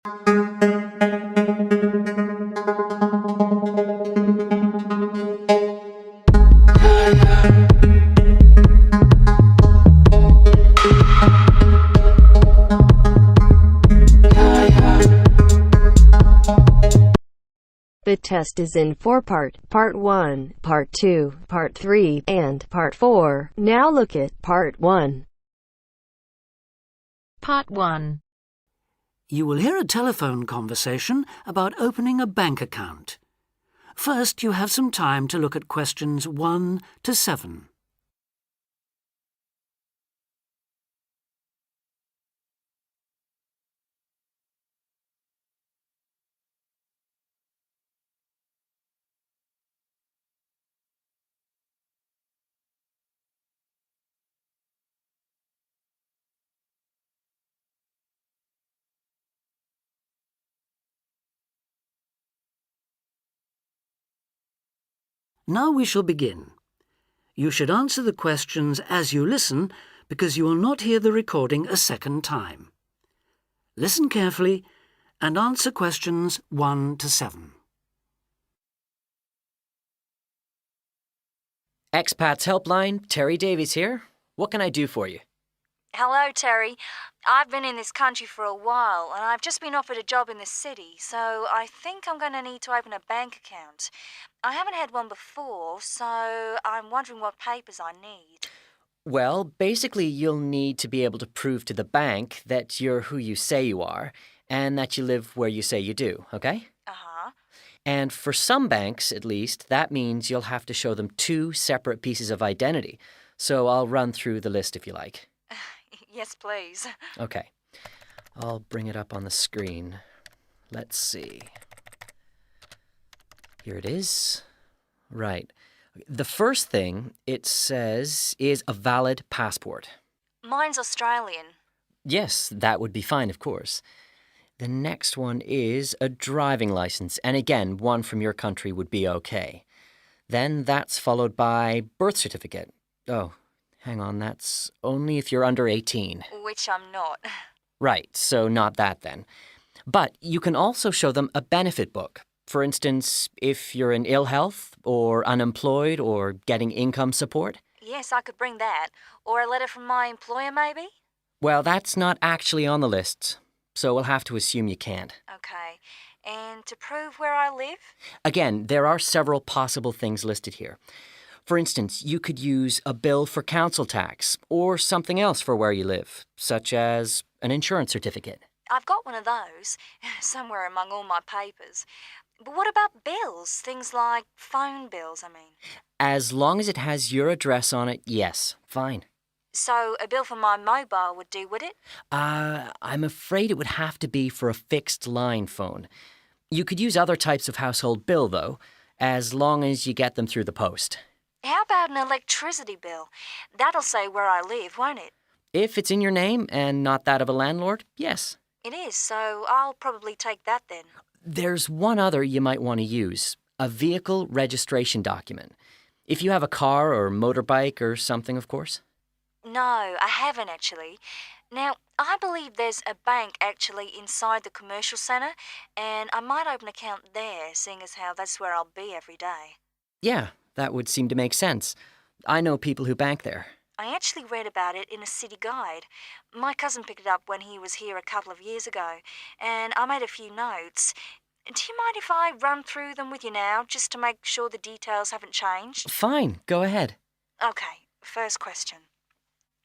The test is in 4 parts: Part 1, Part 2, Part 3, and Part 4. Now look at Part 1. Part 1. You will hear a telephone conversation about opening a bank account. First, you have some time to look at questions 1 to 7. Now we shall begin. You should answer the questions as you listen, because you will not hear the recording a second time. Listen carefully and answer questions 1 to 7. Expats Helpline, Terry Davies here. What can I do for you? Hello, Terry. I've been in this country for a while, and I've just been offered a job in the city, so I think I'm going to need to open a bank account. I haven't had one before, so I'm wondering what papers I need. Well, basically you'll need to be able to prove to the bank that you're who you say you are, and that you live where you say you do, okay? Uh-huh. And for some banks, at least, that means you'll have to show them 2 separate pieces of identity. So I'll run through the list if you like. Yes, please. Okay. I'll bring it up on the screen. Let's see. Here it is. Right. The first thing it says is a valid passport. Mine's Australian. Yes, that would be fine, of course. The next one is a driving license, and again, one from your country would be okay. Then that's followed by birth certificate. Oh, hang on, that's only if you're under 18. Which I'm not. Right, so not that then. But you can also show them a benefit book. For instance, if you're in ill health, or unemployed, or getting income support. Yes, I could bring that. Or a letter from my employer, maybe? Well, that's not actually on the list, so we'll have to assume you can't. Okay. And to prove where I live? Again, there are several possible things listed here. For instance, you could use a bill for council tax, or something else for where you live, such as an insurance certificate. I've got one of those, somewhere among all my papers. But what about bills? Things like phone bills, I mean. As long as it has your address on it, yes, fine. So a bill for my mobile would do, would it? I'm afraid it would have to be for a fixed line phone. You could use other types of household bill, though, as long as you get them through the post. How about an electricity bill? That'll say where I live, won't it? If it's in your name and not that of a landlord, yes. It is, so I'll probably take that then. There's one other you might want to use, a vehicle registration document. If you have a car or motorbike or something, of course. No, I haven't actually. Now, I believe there's a bank actually inside the commercial centre, and I might open an account there, seeing as how that's where I'll be every day. Yeah, that would seem to make sense. I know people who bank there. I actually read about it in a city guide. My cousin picked it up when he was here a couple of years ago, and I made a few notes. Do you mind if I run through them with you now, just to make sure the details haven't changed? Fine, go ahead. Okay, first question.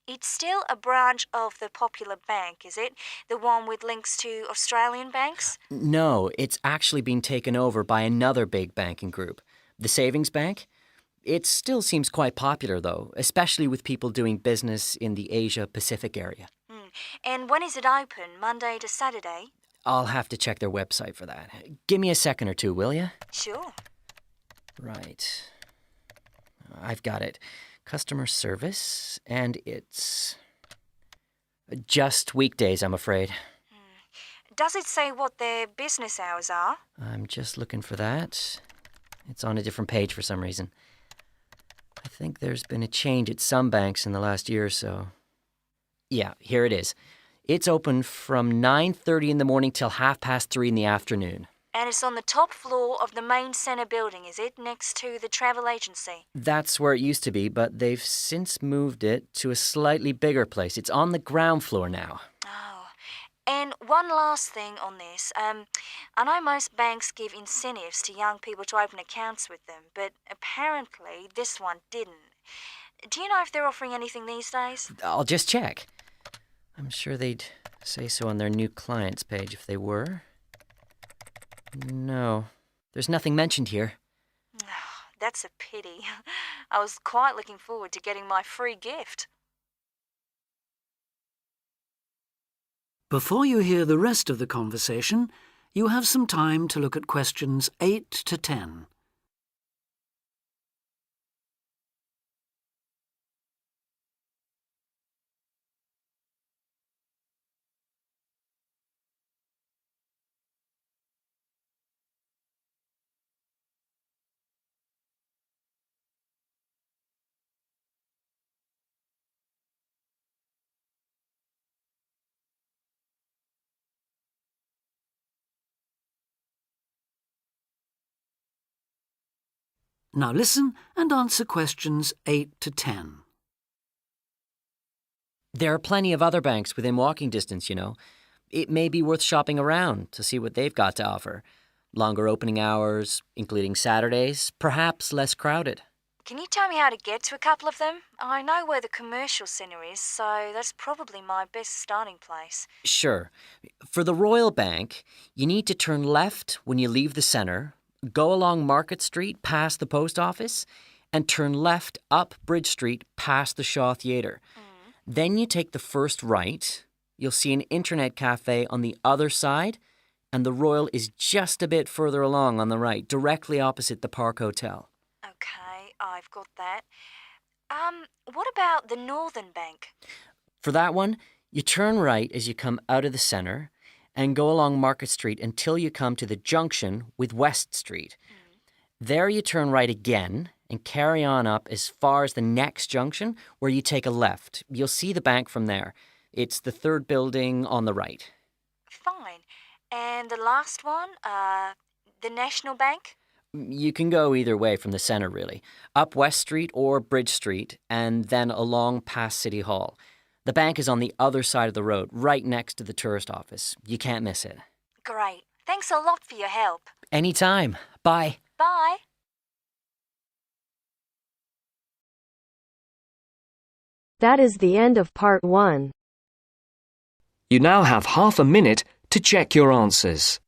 It's still a branch of the Popular Bank, is it? The one with links to Australian banks? No, it's actually been taken over by another big banking group, the Savings Bank. It still seems quite popular, though, especially with people doing business in the Asia-Pacific area. And when is it open, Monday to Saturday? I'll have to check their website for that. Give me a second or two, will you? Sure. Right. I've got it. Customer service, and it's just weekdays, I'm afraid. Does it say what their business hours are? I'm just looking for that. It's on a different page for some reason. I think there's been a change at some banks in the last year or so. Yeah, here it is. It's open from 9:30 in the morning till 3:30 in the afternoon. And it's on the top floor of the main centre building, is it? Next to the travel agency? That's where it used to be, but they've since moved it to a slightly bigger place. It's on the ground floor now. Oh. And one last thing on this. I know most banks give incentives to young people to open accounts with them, but apparently this one didn't. Do you know if they're offering anything these days? I'll just check. I'm sure they'd say so on their new clients page if they were. No, there's nothing mentioned here. That's a pity. I was quite looking forward to getting my free gift. Before you hear the rest of the conversation, you have some time to look at questions 8 to 10. Now listen and answer questions 8 to 10. There are plenty of other banks within walking distance, you know. It may be worth shopping around to see what they've got to offer. Longer opening hours, including Saturdays, perhaps less crowded. Can you tell me how to get to a couple of them? I know where the commercial centre is, so that's probably my best starting place. Sure. For the Royal Bank, you need to turn left when you leave the centre, go along Market Street past the post office, and turn left up Bridge Street past the Shaw Theatre. Then you take the first right. You'll see an internet cafe on the other side, and the Royal is just a bit further along on the right, directly opposite the Park Hotel. Okay, I've got that. What about the Northern Bank? For that one, you turn right as you come out of the centre and go along Market Street until you come to the junction with West Street. There you turn right again and carry on up as far as the next junction where you take a left. You'll see the bank from there. It's the third building on the right. Fine. And the last one, the National Bank? You can go either way from the centre, really. Up West Street or Bridge Street and then along past City Hall. The bank is on the other side of the road, right next to the tourist office. You can't miss it. Great. Thanks a lot for your help. Anytime. Bye. Bye. That is the end of part 1. You now have half a minute to check your answers.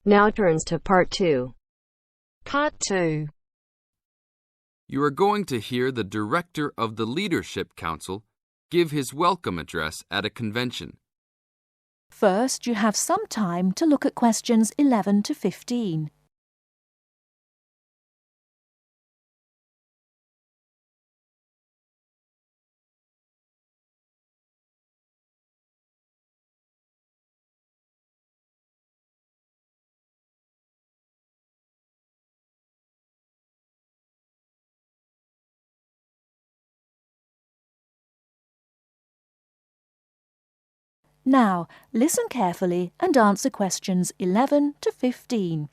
Now turns to part 2. Part 2. You are going to hear the director of the Leadership Council give his welcome address at a convention. First, you have some time to look at questions 11 to 15. Now, listen carefully and answer questions 11 to 15.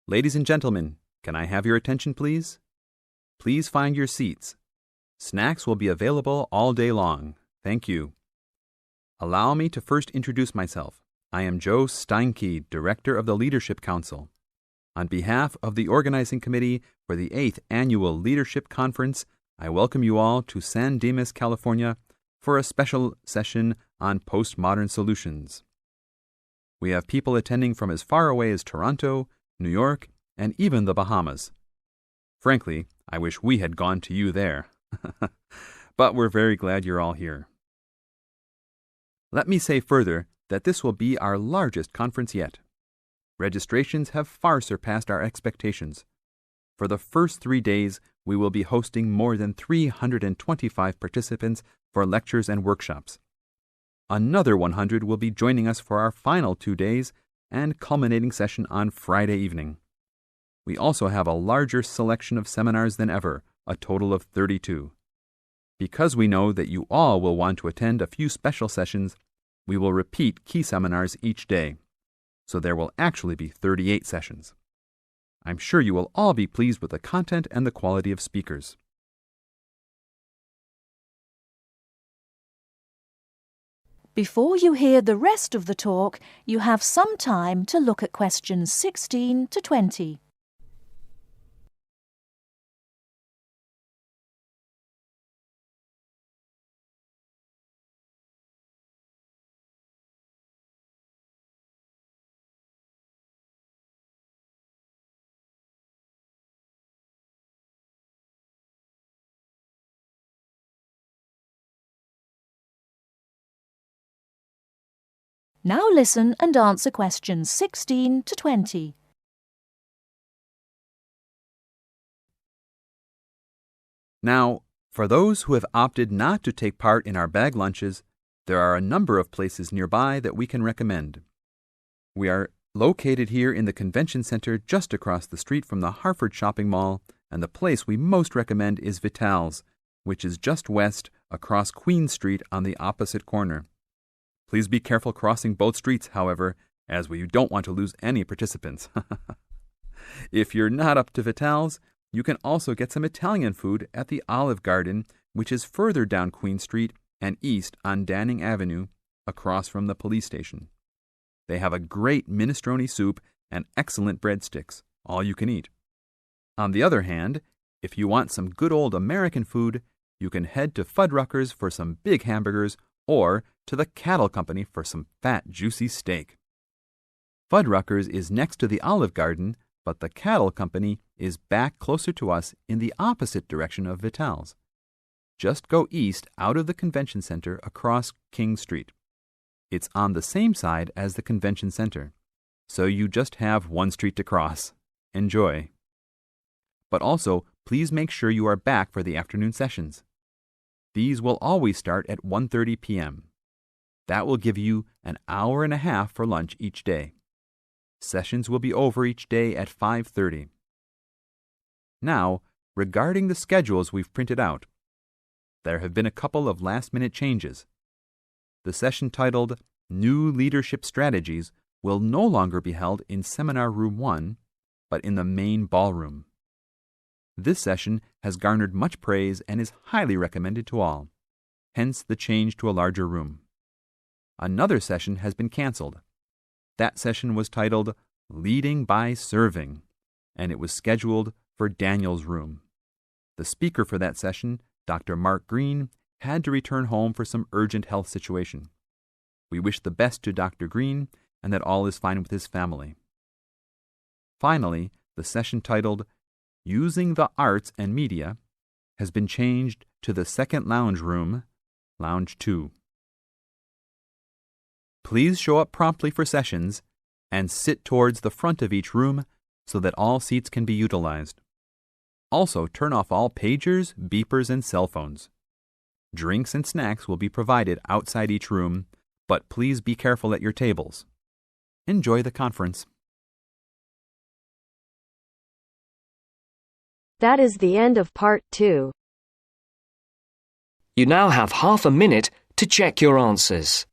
Ladies and gentlemen, can I have your attention, please? Please find your seats. Snacks will be available all day long. Thank you. Allow me to first introduce myself. I am Joe Steinke, Director of the Leadership Council. On behalf of the Organizing Committee for the 8th Annual Leadership Conference, I welcome you all to San Dimas, California, for a special session on postmodern solutions. We have people attending from as far away as Toronto, New York, and even the Bahamas. Frankly, I wish we had gone to you there. But we're very glad you're all here. Let me say further that this will be our largest conference yet. Registrations have far surpassed our expectations. For the first 3 days, we will be hosting more than 325 participants for lectures and workshops. Another 100 will be joining us for our final 2 days and culminating session on Friday evening. We also have a larger selection of seminars than ever, a total of 32. Because we know that you all will want to attend a few special sessions, we will repeat key seminars each day, so there will actually be 38 sessions. I'm sure you will all be pleased with the content and the quality of speakers. Before you hear the rest of the talk, you have some time to look at questions 16 to 20. Now listen and answer questions 16 to 20. Now, for those who have opted not to take part in our bag lunches, there are a number of places nearby that we can recommend. We are located here in the Convention Center just across the street from the Harford Shopping Mall, and the place we most recommend is Vital's, which is just west across Queen Street on the opposite corner. Please be careful crossing both streets, however, as we don't want to lose any participants. If you're not up to Vital's, you can also get some Italian food at the Olive Garden, which is further down Queen Street and east on Danning Avenue, across from the police station. They have a great minestrone soup and excellent breadsticks, all you can eat. On the other hand, if you want some good old American food, you can head to Fuddruckers for some big hamburgers or to the Cattle Company for some fat, juicy steak. Fuddruckers is next to the Olive Garden, but the Cattle Company is back closer to us in the opposite direction of Vital's. Just go east out of the Convention Center across King Street. It's on the same side as the Convention Center, so you just have one street to cross. Enjoy. But also, please make sure you are back for the afternoon sessions. These will always start at 1:30 p.m. That will give you an hour and a half for lunch each day. Sessions will be over each day at 5:30. Now, regarding the schedules we've printed out, there have been a couple of last-minute changes. The session titled New Leadership Strategies will no longer be held in Seminar Room 1, but in the main ballroom. This session has garnered much praise and is highly recommended to all, hence the change to a larger room. Another session has been canceled. That session was titled Leading by Serving, and it was scheduled for Daniel's room. The speaker for that session, Dr. Mark Green, had to return home for some urgent health situation. We wish the best to Dr. Green and that all is fine with his family. Finally, the session titled Using the Arts and Media has been changed to the second lounge room, Lounge 2. Please show up promptly for sessions and sit towards the front of each room so that all seats can be utilized. Also, turn off all pagers, beepers, and cell phones. Drinks and snacks will be provided outside each room, but please be careful at your tables. Enjoy the conference. That is the end of part 2. You now have half a minute to check your answers.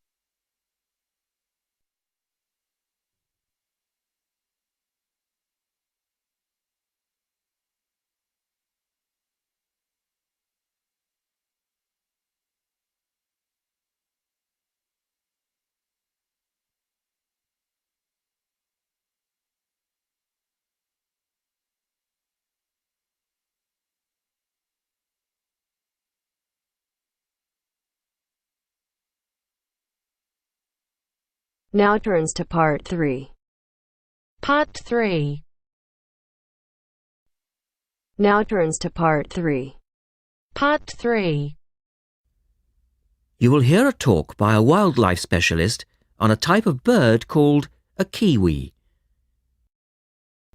Now turns to part 3. Part 3. Now turns to Part 3. Part 3. You will hear a talk by a wildlife specialist on a type of bird called a kiwi.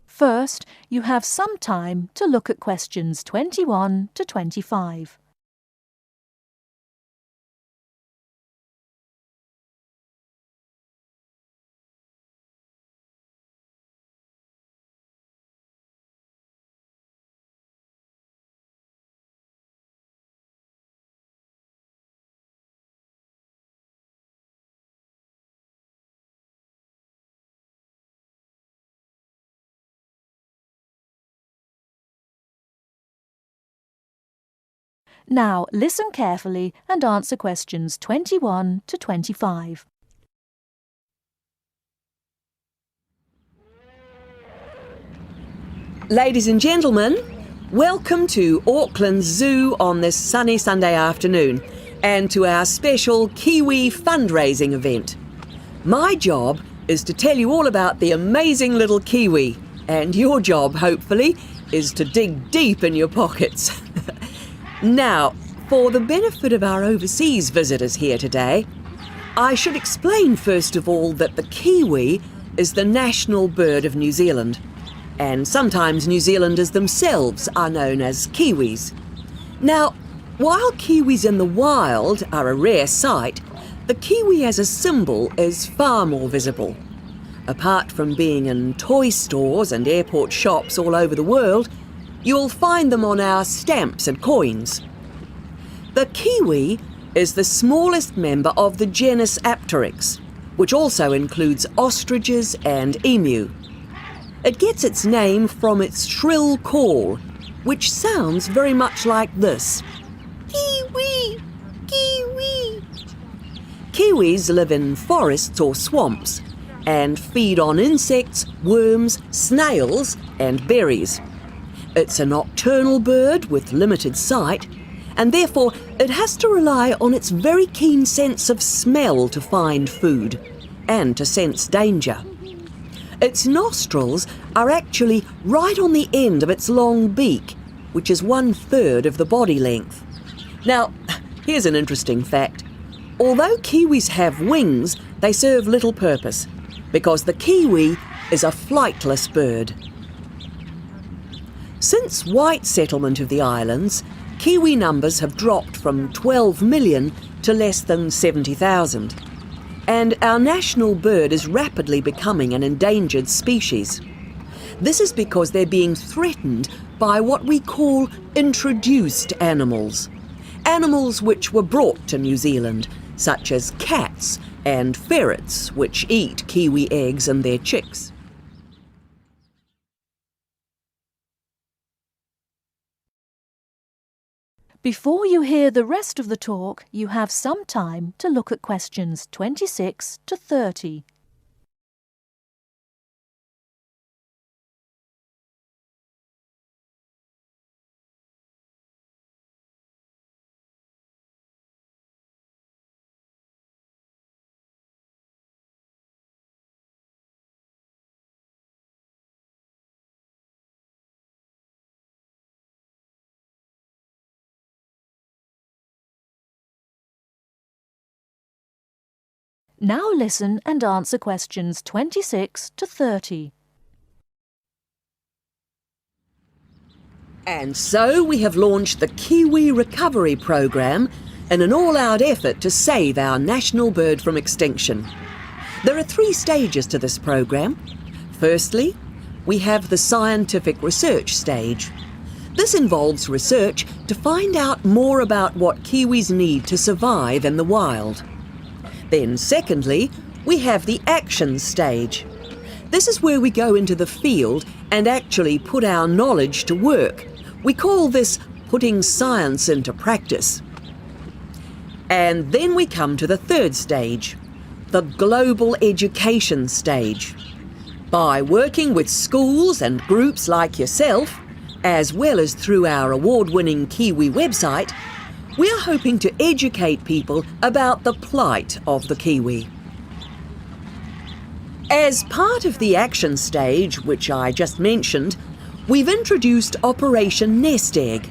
First, you have some time to look at questions 21 to 25. Now listen carefully and answer questions 21 to 25. Ladies and gentlemen, welcome to Auckland Zoo on this sunny Sunday afternoon and to our special Kiwi fundraising event. My job is to tell you all about the amazing little kiwi, and your job, hopefully, is to dig deep in your pockets. Now, for the benefit of our overseas visitors here today, I should explain first of all that the kiwi is the national bird of New Zealand, and sometimes New Zealanders themselves are known as kiwis. Now, while kiwis in the wild are a rare sight, the kiwi as a symbol is far more visible. Apart from being in toy stores and airport shops all over the world, you'll find them on our stamps and coins. The kiwi is the smallest member of the genus Apteryx, which also includes ostriches and emu. It gets its name from its shrill call, which sounds very much like this. Kiwi! Kiwi! Kiwis live in forests or swamps and feed on insects, worms, snails and berries. It's a nocturnal bird with limited sight, and therefore it has to rely on its very keen sense of smell to find food and to sense danger. Its nostrils are actually right on the end of its long beak, which is 1/3 of the body length. Now, here's an interesting fact. Although kiwis have wings, they serve little purpose, because the kiwi is a flightless bird. Since white settlement of the islands, kiwi numbers have dropped from 12 million to less than 70,000. And our national bird is rapidly becoming an endangered species. This is because they're being threatened by what we call introduced animals. Animals which were brought to New Zealand, such as cats and ferrets, which eat kiwi eggs and their chicks. Before you hear the rest of the talk, you have some time to look at questions 26 to 30. Now listen and answer questions 26 to 30. And so we have launched the Kiwi Recovery Programme in an all-out effort to save our national bird from extinction. There are 3 stages to this programme. Firstly, we have the scientific research stage. This involves research to find out more about what kiwis need to survive in the wild. Then secondly, we have the action stage. This is where we go into the field and actually put our knowledge to work. We call this putting science into practice. And then we come to the 3rd stage, the global education stage. By working with schools and groups like yourself, as well as through our award-winning Kiwi website, we are hoping to educate people about the plight of the kiwi. As part of the action stage, which I just mentioned, We've introduced Operation Nest Egg,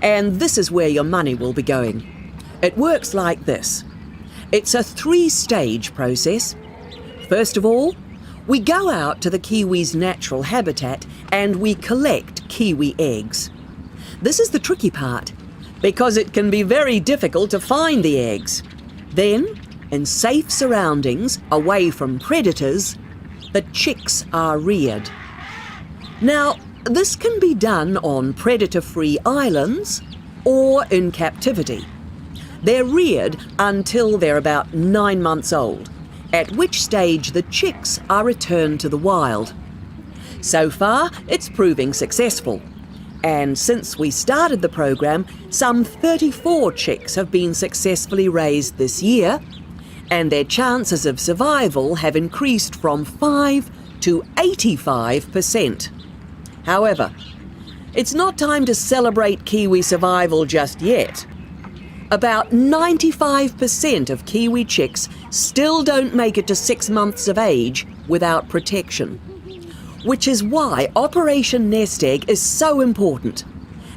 and this is where your money will be going. It works like this. It's a 3-stage process. First of all, we go out to the kiwi's natural habitat and we collect kiwi eggs. This is the tricky part, because it can be very difficult to find the eggs. Then, in safe surroundings, away from predators, the chicks are reared. Now, this can be done on predator-free islands or in captivity. They're reared until they're about 9 months old, at which stage the chicks are returned to the wild. So far, it's proving successful. And since we started the program, some 34 chicks have been successfully raised this year, and their chances of survival have increased from 5 to 85%. However, it's not time to celebrate kiwi survival just yet. About 95% of kiwi chicks still don't make it to 6 months of age without protection, which is why Operation Nest Egg is so important.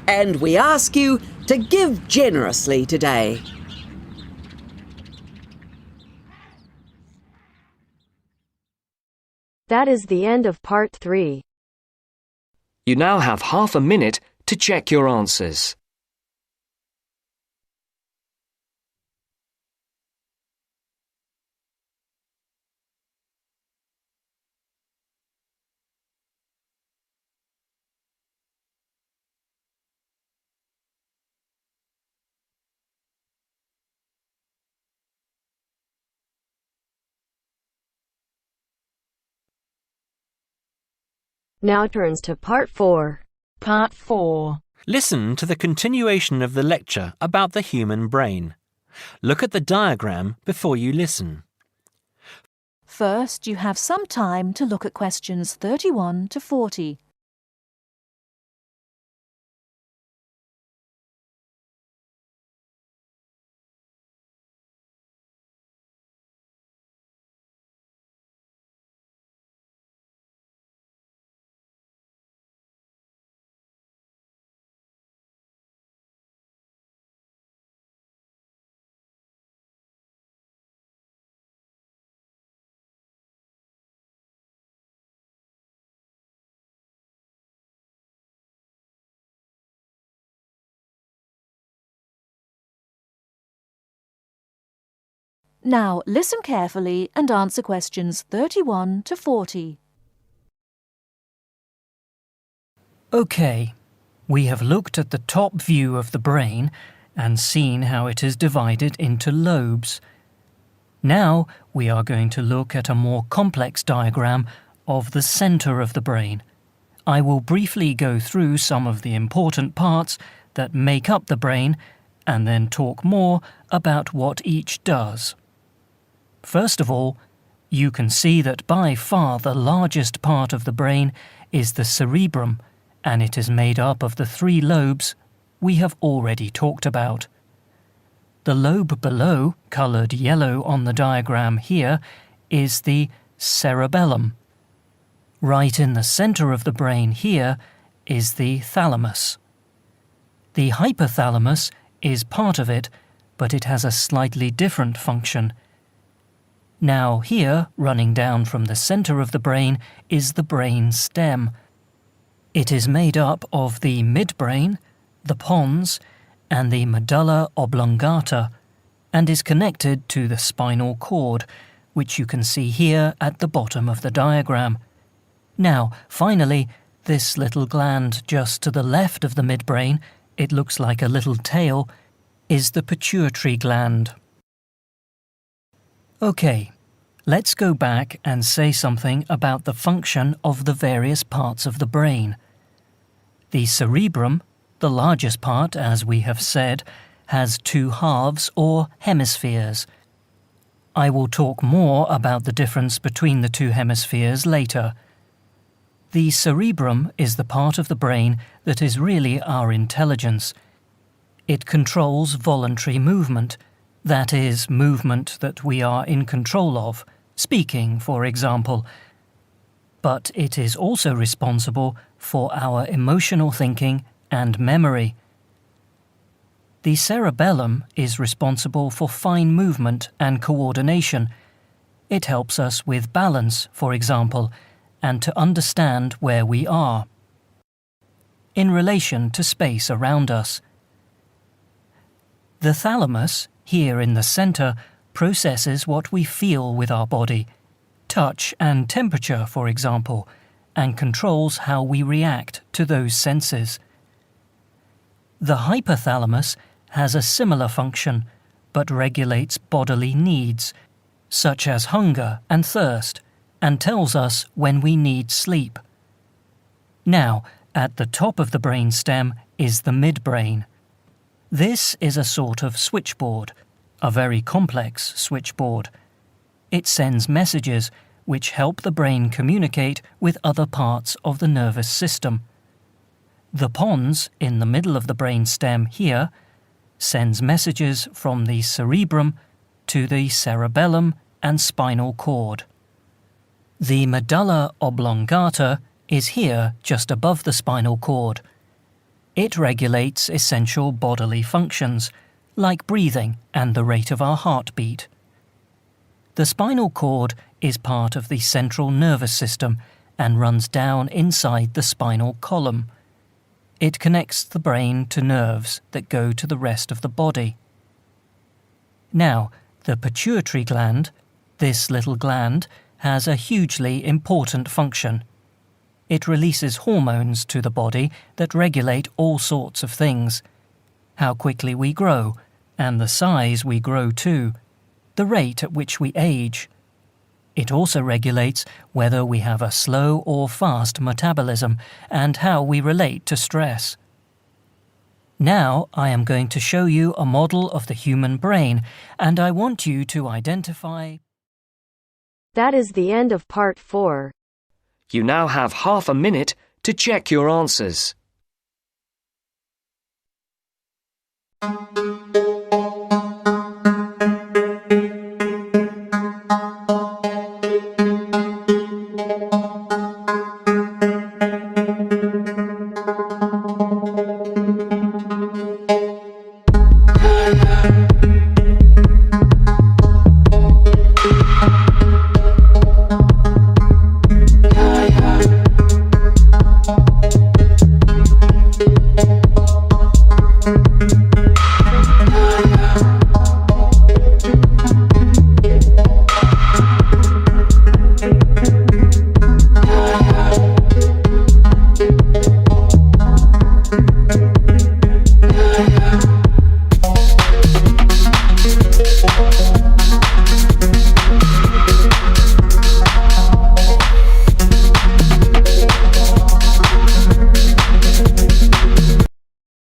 And we ask you to give generously today. That is the end of part 3. You now have half a minute to check your answers. Now turns to part 4. Part 4. Listen to the continuation of the lecture about the human brain. Look at the diagram before you listen. First, you have some time to look at questions 31 to 40. Now listen carefully and answer questions 31 to 40. OK, we have looked at the top view of the brain and seen how it is divided into lobes. Now we are going to look at a more complex diagram of the centre of the brain. I will briefly go through some of the important parts that make up the brain and then talk more about what each does. First of all, you can see that by far the largest part of the brain is the cerebrum, and it is made up of the 3 lobes we have already talked about. The lobe below, coloured yellow on the diagram here, is the cerebellum. Right in the centre of the brain here is the thalamus. The hypothalamus is part of it, but it has a slightly different function. Now here, running down from the centre of the brain, is the brain stem. It is made up of the midbrain, the pons, and the medulla oblongata, and is connected to the spinal cord, which you can see here at the bottom of the diagram. Now, finally, this little gland just to the left of the midbrain, it looks like a little tail, is the pituitary gland. OK, let's go back and say something about the function of the various parts of the brain. The cerebrum, the largest part, as we have said, has 2 halves or hemispheres. I will talk more about the difference between the 2 hemispheres later. The cerebrum is the part of the brain that is really our intelligence. It controls voluntary movement, that is, movement that we are in control of, speaking, for example. But it is also responsible for our emotional thinking and memory. The cerebellum is responsible for fine movement and coordination. It helps us with balance, for example, and to understand where we are in relation to space around us. The thalamus, here in the center, processes what we feel with our body, touch and temperature, for example, and controls how we react to those senses. The hypothalamus has a similar function, but regulates bodily needs, such as hunger and thirst, and tells us when we need sleep. Now, at the top of the brainstem is the midbrain. This is a sort of switchboard, a very complex switchboard. It sends messages which help the brain communicate with other parts of the nervous system. The pons in the middle of the brainstem here sends messages from the cerebrum to the cerebellum and spinal cord. The medulla oblongata is here just above the spinal cord. It regulates essential bodily functions, like breathing and the rate of our heartbeat. The spinal cord is part of the central nervous system and runs down inside the spinal column. It connects the brain to nerves that go to the rest of the body. Now, the pituitary gland, this little gland, has a hugely important function. It releases hormones to the body that regulate all sorts of things. How quickly we grow, and the size we grow to, the rate at which we age. It also regulates whether we have a slow or fast metabolism and how we relate to stress. Now I am going to show you a model of the human brain, and I want you to identify. That is the end of part 4. You now have half a minute to check your answers. Thank you.